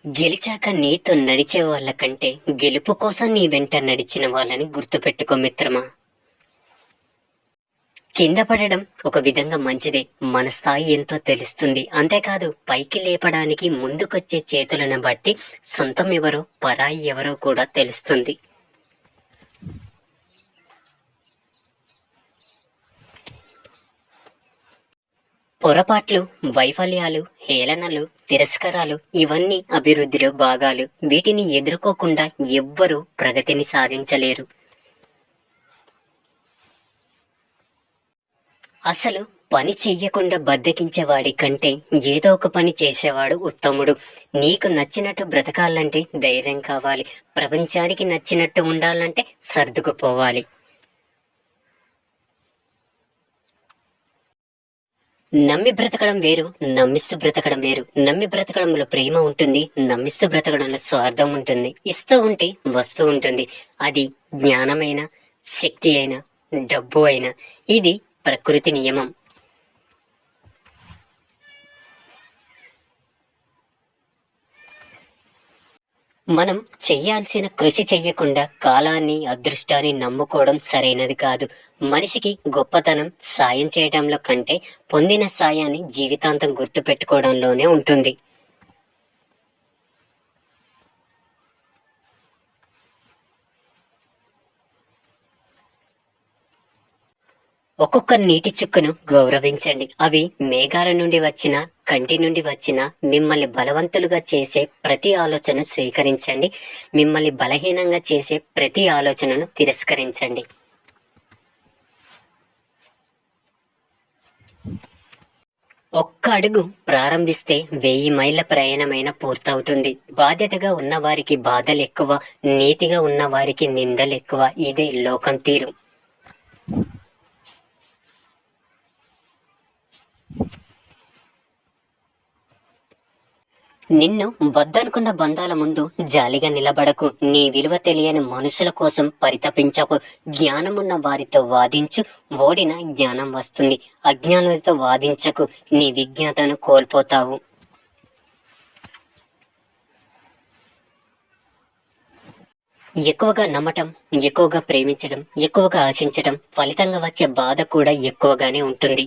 గెలిచాక నీతో నడిచే వాళ్ళ కంటే గెలుపు కోసం నీ వెంట నడిచిన వాళ్ళని గుర్తుపెట్టుకో మిత్రమా. కింద పడడం ఒక విధంగా మంచిదే, మన స్థాయి ఎంతో తెలుస్తుంది. అంతేకాదు పైకి లేపడానికి ముందుకొచ్చే చేతులను బట్టి సొంతం ఎవరో పరాయి ఎవరో కూడా తెలుస్తుంది. పొరపాట్లు, వైఫల్యాలు, హేళనలు, తిరస్కారాలు ఇవన్నీ అభివృద్ధిలో భాగాలు. వీటిని ఎదుర్కోకుండా ఎవ్వరూ ప్రగతిని సాధించలేరు. అసలు పని చెయ్యకుండా బద్దకించేవాడి కంటే ఏదో ఒక పని చేసేవాడు ఉత్తముడు. నీకు నచ్చినట్టు బ్రతకాలంటే ధైర్యం కావాలి. ప్రపంచానికి నచ్చినట్టు ఉండాలంటే సర్దుకుపోవాలి. నమ్మి బ్రతకడం వేరు, నమ్మిస్తూ బ్రతకడం వేరు. నమ్మి బ్రతకడంలో ప్రేమ ఉంటుంది, నమ్మిస్తూ బ్రతకడంలో స్వార్థం ఉంటుంది. ఇస్తూ ఉంటే వస్తూ ఉంటుంది. అది జ్ఞానమైన, శక్తి అయినా, డబ్బు అయినా. ఇది ప్రకృతి నియమం. మనం చెయ్యాల్సిన కృషి చెయ్యకుండా కాలాన్ని, అదృష్టాన్ని నమ్ముకోవడం సరైనది కాదు. మనిషికి గొప్పతనం సాయం చేయడంలో కంటే పొందిన సాయాన్ని జీవితాంతం గుర్తుపెట్టుకోవడంలోనే ఉంటుంది. ఒక్కొక్క నీటి చుక్కను గౌరవించండి. అవి మేఘాల నుండి వచ్చిన, కంటి నుండి వచ్చిన మిమ్మల్ని బలవంతులుగా చేసే ప్రతి ఆలోచన స్వీకరించండి. మిమ్మల్ని బలహీనంగా చేసే ప్రతి ఆలోచనను తిరస్కరించండి. ఒక్క అడుగు ప్రారంభిస్తే 1000 మైళ్ళ ప్రయాణమైన పూర్తవుతుంది. బాధ్యతగా ఉన్నవారికి బాధలు ఎక్కువ, నీతిగా ఉన్నవారికి నిందలు ఎక్కువ. ఇదే లోకం తీరు. నిన్ను వద్దనుకున్న బంధాల ముందు జాలిగా నిలబడకు. నీ విలువ తెలియని మనుషుల కోసం పరితపించకు. జ్ఞానమున్న వారితో వాదించు, ఓడిన జ్ఞానం వస్తుంది. అజ్ఞానులతో వాదించకు, నీ విజ్ఞతను కోల్పోతావు. ఎక్కువగా నమ్మటం, ఎక్కువగా ప్రేమించడం, ఎక్కువగా ఆశించడం ఫలితంగా వచ్చే బాధ కూడా ఎక్కువగానే ఉంటుంది.